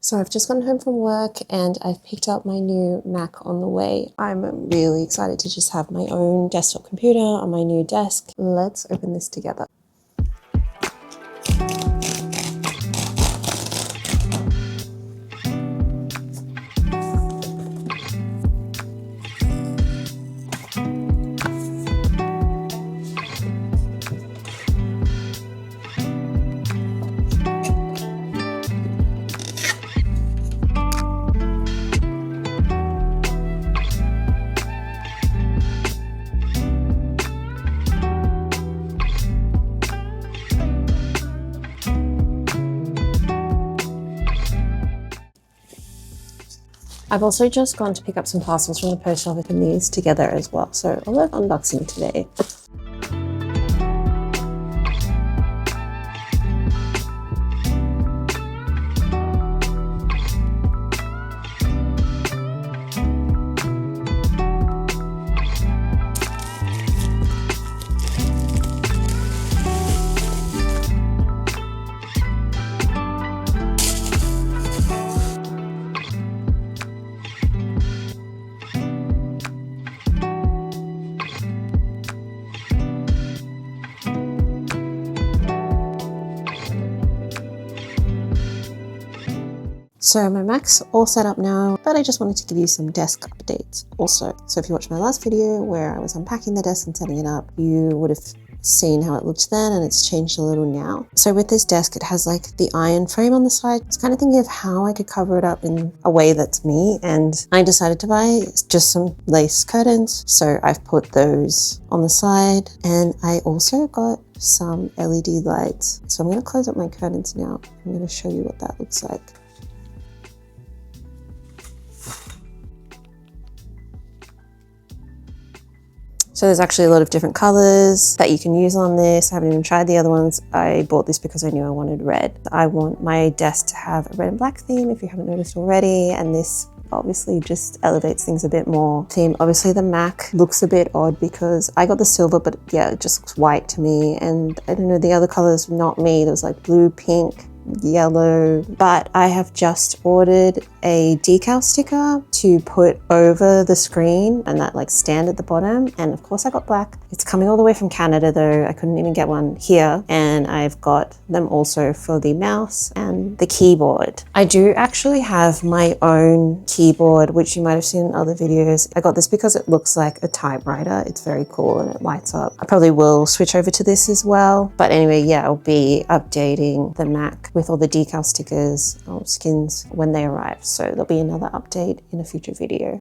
So I've just gotten home from work and I've picked up my new Mac on the way. I'm really excited to just have my own desktop computer on my new desk. Let's open this together. I've also just gone to pick up some parcels from the post office and these together as well. So I'll work unboxing today. So my Mac's all set up now, but I just wanted to give you some desk updates also. So if you watched my last video where I was unpacking the desk and setting it up, you would have seen how it looked then, and it's changed a little now. So with this desk, it has like the iron frame on the side. I was kind of thinking of how I could cover it up in a way that's me, and I decided to buy just some lace curtains. So I've put those on the side, and I also got some LED lights. So I'm going to close up my curtains now. I'm going to show you what that looks like. So there's actually a lot of different colors that you can use on this. I haven't even tried the other ones. I bought this because I knew I wanted red. I want my desk to have a red and black theme, if you haven't noticed already, and this obviously just elevates things a bit more. Theme, obviously the Mac looks a bit odd because I got the silver, but yeah, it just looks white to me. And I don't know, the other colors, not me. There was like blue, pink, yellow, but I have just ordered a decal sticker to put over the screen and that like stand at the bottom, and of course I got black. It's coming all the way from Canada though. I couldn't even get one here, and I've got them also for the mouse and the keyboard. I do actually have my own keyboard, which you might have seen in other videos. I got this because it looks like a typewriter. It's very cool and it lights up. I probably will switch over to this as well, but anyway, yeah, I'll be updating the Mac with all the decal stickers or skins when they arrive. So there'll be another update in a future video.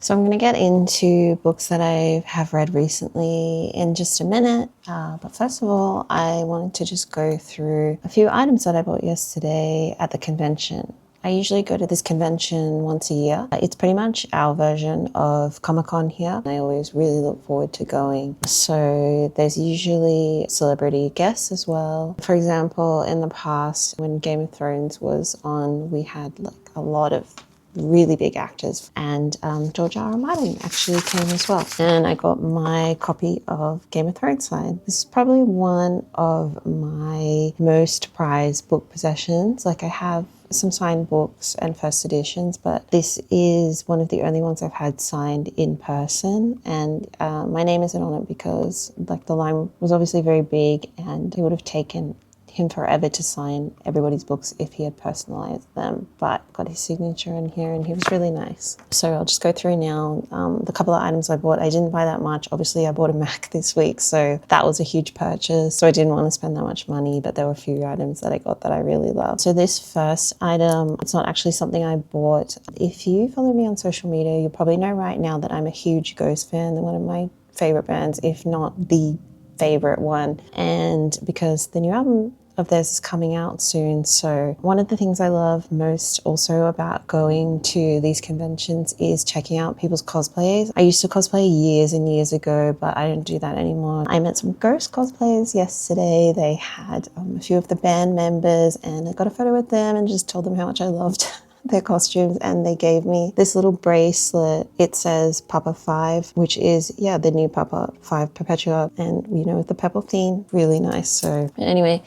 So I'm going to get into books that I have read recently in just a minute. But first of all, I wanted to just go through a few items that I bought yesterday at the convention. I usually go to this convention once a year. It's pretty much our version of Comic-Con here. I always really look forward to going. So there's usually celebrity guests as well. For example, in the past, when Game of Thrones was on, we had like a lot of really big actors, and George R. R. Martin actually came as well. And I got my copy of Game of Thrones signed. This is probably one of my most prized book possessions. Like, I have some signed books and first editions, but this is one of the only ones I've had signed in person, and my name isn't on it because like the line was obviously very big and it would have taken him forever to sign everybody's books if he had personalized them, but got his signature in here and he was really nice. So I'll just go through now the couple of items I bought. I didn't buy that much. Obviously I bought a Mac this week, so that was a huge purchase, so I didn't want to spend that much money, but there were a few items that I got that I really loved. So this first item, it's not actually something I bought. If you follow me on social media, you probably know right now that I'm a huge Ghost fan. They're one of my favorite bands, if not the favorite one, and because the new album of theirs is coming out soon. So one of the things I love most also about going to these conventions is checking out people's cosplays. I used to cosplay years and years ago, but I don't do that anymore. I met some Ghost cosplayers yesterday. They had a few of the band members, and I got a photo with them and just told them how much I loved their costumes, and they gave me this little bracelet. It says Papa 5, which is, yeah, the new Papa 5 Perpetua, and you know, with the purple theme, really nice. So anyway,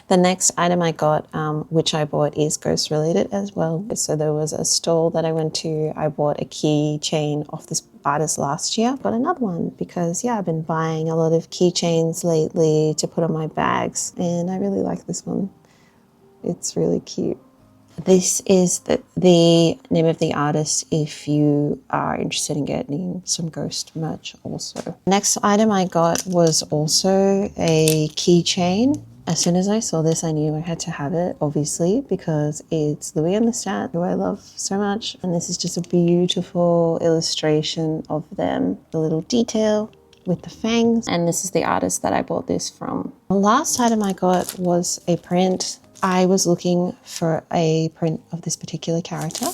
the next item I got, which I bought, is ghost related as well. So there was a stall that I went to. I bought a keychain off this artist last year. Got another one because, yeah, I've been buying a lot of keychains lately to put on my bags, and I really like this one. It's really cute. This is the name of the artist if you are interested in getting some ghost merch also. Next item I got was also a keychain. As soon as I saw this, I knew I had to have it, obviously, because it's Louis and Lestat, who I love so much. And this is just a beautiful illustration of them, the little detail with the fangs. And this is the artist that I bought this from. The last item I got was a print. I was looking for a print of this particular character,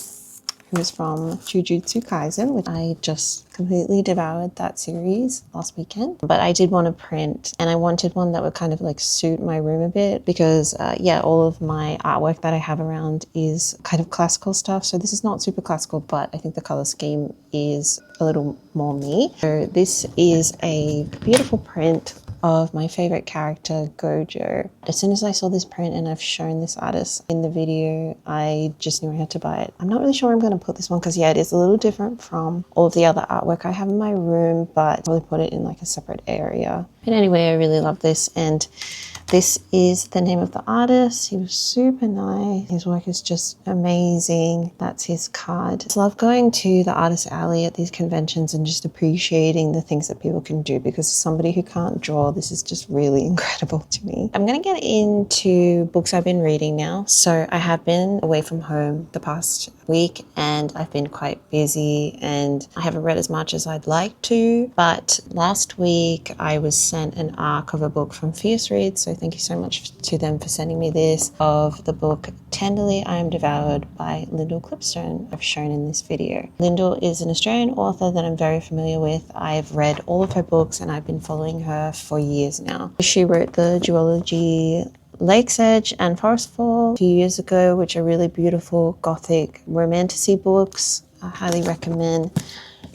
who is from Jujutsu Kaisen, which I just completely devoured that series last weekend. But I did want a print, and I wanted one that would kind of like suit my room a bit because, yeah, all of my artwork that I have around is kind of classical stuff. So this is not super classical, but I think the color scheme is a little more me. So this is a beautiful print of my favorite character, Gojo. As soon as I saw this print, and I've shown this artist in the video, I just knew I had to buy it. I'm not really sure where I'm going to put this one because, yeah, it is a little different from all of the other artwork I have in my room, but I'll probably put it in like a separate area. But anyway, I really love this, and this is the name of the artist. He was super nice. His work is just amazing. That's his card. I love going to the artist alley at these conventions and just appreciating the things that people can do, because as somebody who can't draw, this is just really incredible to me. I'm going to get into books I've been reading now. So I have been away from home the past week, and I've been quite busy, and I haven't read as much as I'd like to. But last week I was sent an arc of a book from Fierce Reads, so thank you so much to them for sending me this, of the book Tenderly I Am Devoured by Lyndall Clipstone, I've shown in this video. Lyndall is an Australian author that I'm very familiar with. I've read all of her books and I've been following her for years now. She wrote the duology Lake's Edge and Forestfall a few years ago, which are really beautiful gothic romantasy books. I highly recommend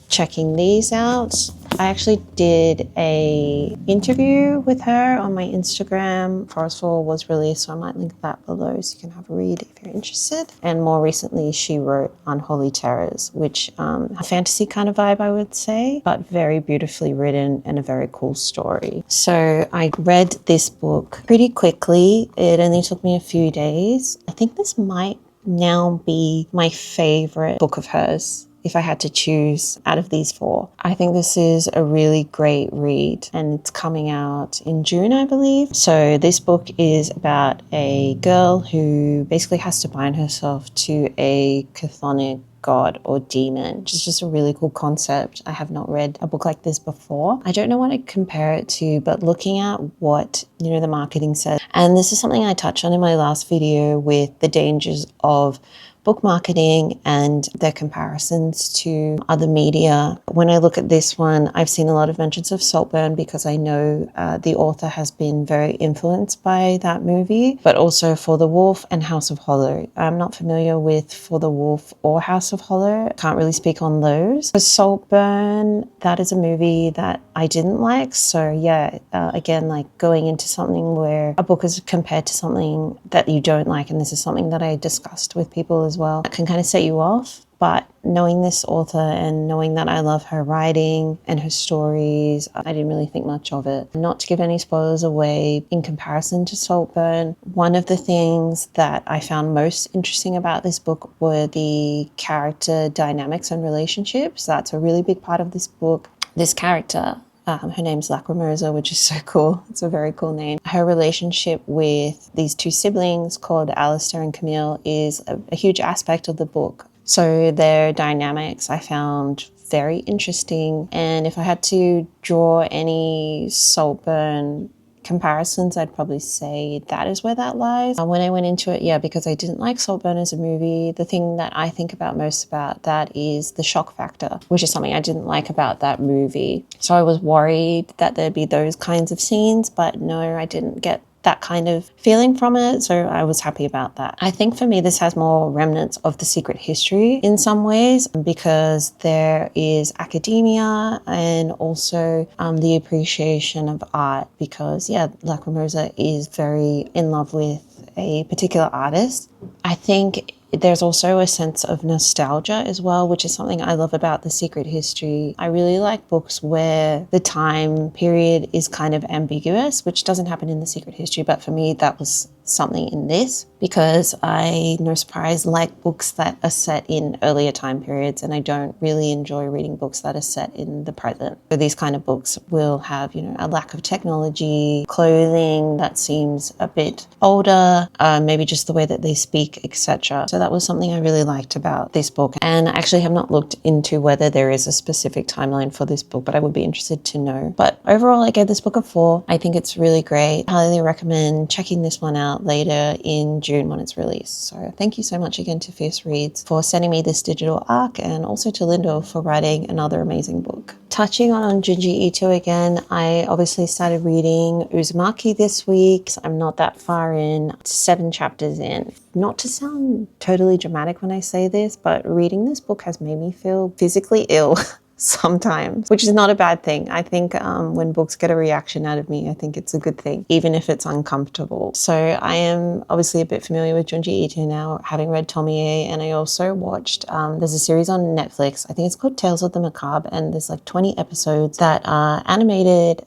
checking these out. I actually did a interview with her on my Instagram. Forestfall was released, so I might link that below so you can have a read if you're interested. And more recently, she wrote Unholy Terrors, which a fantasy kind of vibe, I would say, but very beautifully written and a very cool story. So I read this book pretty quickly. It only took me a few days. I think this might now be my favorite book of hers if I had to choose out of these four. I think this is a really great read, and it's coming out in June, I believe. So this book is about a girl who basically has to bind herself to a chthonic god or demon, which is just a really cool concept. I have not read a book like this before. I don't know what to compare it to, but looking at what, the marketing says, and this is something I touched on in my last video with the dangers of book marketing and their comparisons to other media. When I look at this one, I've seen a lot of mentions of Saltburn because I know the author has been very influenced by that movie, but also For the Wolf and House of Hollow. I'm not familiar with For the Wolf or House of Hollow. Can't really speak on those. For Saltburn, that is a movie that I didn't like. So yeah, again, like going into something where a book is compared to something that you don't like, and this is something that I discussed with people as well, it can kind of set you off. But knowing this author and knowing that I love her writing and her stories, I didn't really think much of it. Not to give any spoilers away, in comparison to Saltburn, one of the things that I found most interesting about this book were the character dynamics and relationships. That's a really big part of this book. This character, her name's Lacrimosa, which is so cool. It's a very cool name. Her relationship with these two siblings called Alistair and Camille is a huge aspect of the book. So their dynamics I found very interesting. And if I had to draw any Saltburn comparisons, I'd probably say that is where that lies. When I went into it, because I didn't like Saltburn as a movie, the thing that I think about most about that is the shock factor, which is something I didn't like about that movie. So I was worried that there'd be those kinds of scenes, but no, I didn't get that kind of feeling from it, so I was happy about that. I think for me this has more remnants of The Secret History in some ways, because there is academia and also the appreciation of art, because Lacrimosa is very in love with a particular artist. I think there's also a sense of nostalgia as well, which is something I love about The Secret History. I really like books where the time period is kind of ambiguous, which doesn't happen in The Secret History, but for me that was something in this, because I, no surprise, like books that are set in earlier time periods, and I don't really enjoy reading books that are set in the present. So these kind of books will have, a lack of technology, clothing that seems a bit older, maybe just the way that they speak, etc. So that was something I really liked about this book. And I actually have not looked into whether there is a specific timeline for this book, but I would be interested to know. But overall, I gave this book a 4. I think it's really great. Highly recommend checking this one out later in June when it's released. So thank you so much again to Fierce Reads for sending me this digital arc, and also to Lyndall for writing another amazing book. Touching on Junji Ito again, I obviously started reading Uzumaki this week. I'm not that far in, 7 chapters in. Not to sound totally dramatic when I say this, but reading this book has made me feel physically ill sometimes, which is not a bad thing. I think when books get a reaction out of me, I think it's a good thing, even if it's uncomfortable. So I am obviously a bit familiar with Junji Ito now, having read Tomie, and I also watched, there's a series on Netflix, I think it's called Tales of the Macabre, and there's like 20 episodes that are animated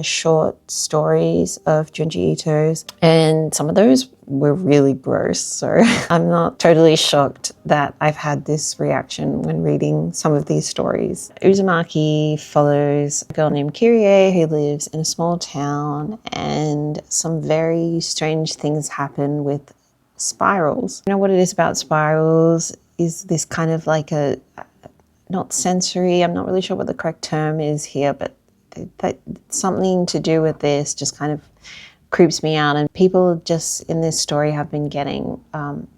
short stories of Junji Ito's, and some of those were really gross. So I'm not totally shocked that I've had this reaction when reading some of these stories. Uzumaki follows a girl named Kirie who lives in a small town, and some very strange things happen with spirals. You know what it is about spirals is this kind of like not sensory, I'm not really sure what the correct term is here, but that something to do with this just kind of creeps me out. And people just in this story have been getting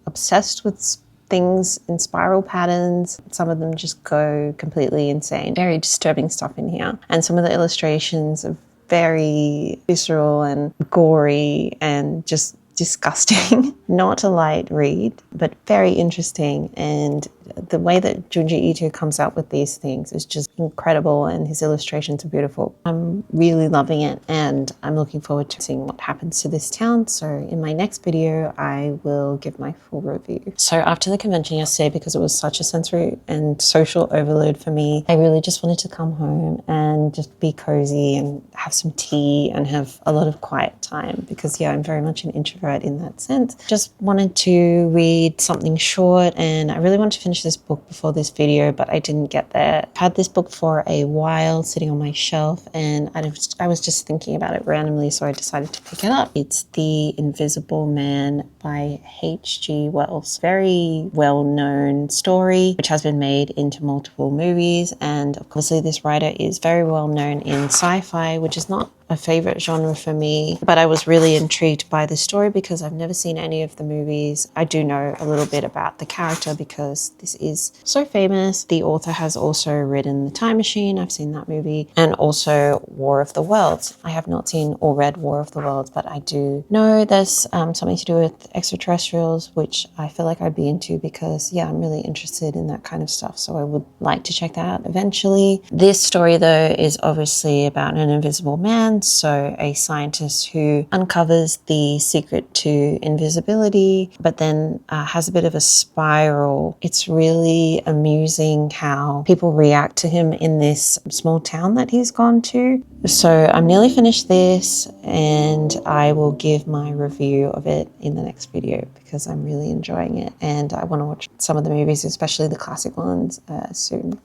obsessed with things in spiral patterns. Some of them just go completely insane. Very disturbing stuff in here. And some of the illustrations are very visceral and gory and just disgusting. Not a light read, but very interesting. And the way that Junji Ito comes up with these things is just incredible, and his illustrations are beautiful. I'm really loving it, and I'm looking forward to seeing what happens to this town. So in my next video, I will give my full review. So after the convention yesterday, because it was such a sensory and social overload for me, I really just wanted to come home and just be cozy and have some tea and have a lot of quiet time, because I'm very much an introvert in that sense. Just wanted to read something short, and I really wanted to finish finish this book before this video, but I didn't get there. I've had this book for a while sitting on my shelf, and I was just thinking about it randomly, so I decided to pick it up. It's The Invisible Man by H.G. Wells. Very well-known story, which has been made into multiple movies, and obviously this writer is very well known in sci-fi, which is not a favorite genre for me, but I was really intrigued by the story because I've never seen any of the movies. I do know a little bit about the character because this is so famous. The author has also written The Time Machine. I've seen that movie, and also War of the Worlds. I have not seen or read War of the Worlds, but I do know there's something to do with extraterrestrials, which I feel like I'd be into because, yeah, I'm really interested in that kind of stuff. So I would like to check that out eventually. This story, though, is obviously about an invisible man. So a scientist who uncovers the secret to invisibility, but then has a bit of a spiral. It's really amusing how people react to him in this small town that he's gone to. So I'm nearly finished this, and I will give my review of it in the next video because I'm really enjoying it, and I want to watch some of the movies, especially the classic ones, soon.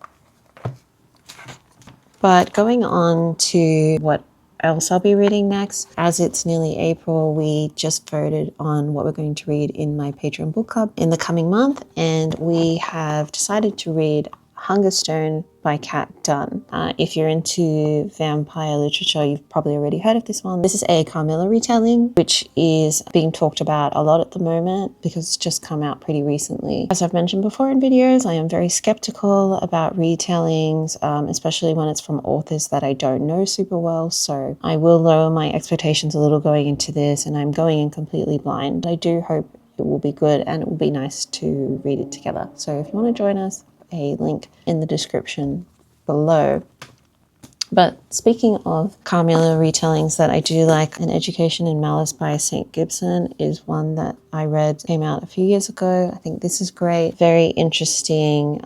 But going on to what else I'll be reading next. As it's nearly April, we just voted on what we're going to read in my Patreon book club in the coming month, and we have decided to read Hungerstone by Kat Dunn. If you're into vampire literature, you've probably already heard of this one. This is a Carmilla retelling, which is being talked about a lot at the moment because it's just come out pretty recently. As I've mentioned before in videos, I am very skeptical about retellings, especially when it's from authors that I don't know super well. So I will lower my expectations a little going into this, and I'm going in completely blind. I do hope it will be good, and it will be nice to read it together. So if you want to join us, a link in the description below. But speaking of Carmilla retellings that I do like, An Education in Malice by St. Gibson is one that I read, came out a few years ago. I think this is great. Very interesting,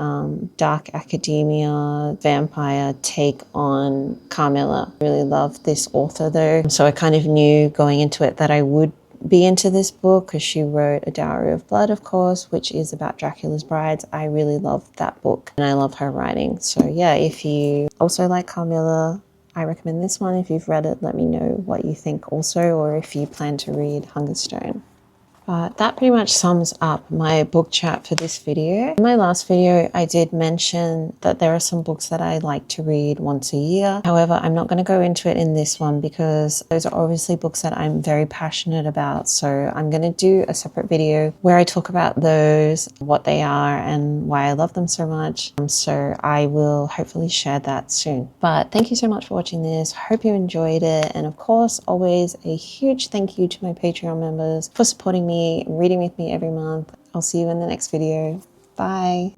dark academia, vampire take on Carmilla. Really love this author though. So I kind of knew going into it that I would be into this book because she wrote A Diary of Blood, of course, which is about Dracula's brides. I really love that book and I love her writing. So yeah, if you also like Carmilla, I recommend this one. If you've read it, let me know what you think also, or if you plan to read Hungerstone. But that pretty much sums up my book chat for this video. In my last video, I did mention that there are some books that I like to read once a year. However, I'm not going to go into it in this one because those are obviously books that I'm very passionate about. So I'm going to do a separate video where I talk about those, what they are, and why I love them so much. So I will hopefully share that soon. But thank you so much for watching this. Hope you enjoyed it. And of course, always a huge thank you to my Patreon members for supporting me, reading with me every month. I'll see you in the next video. Bye.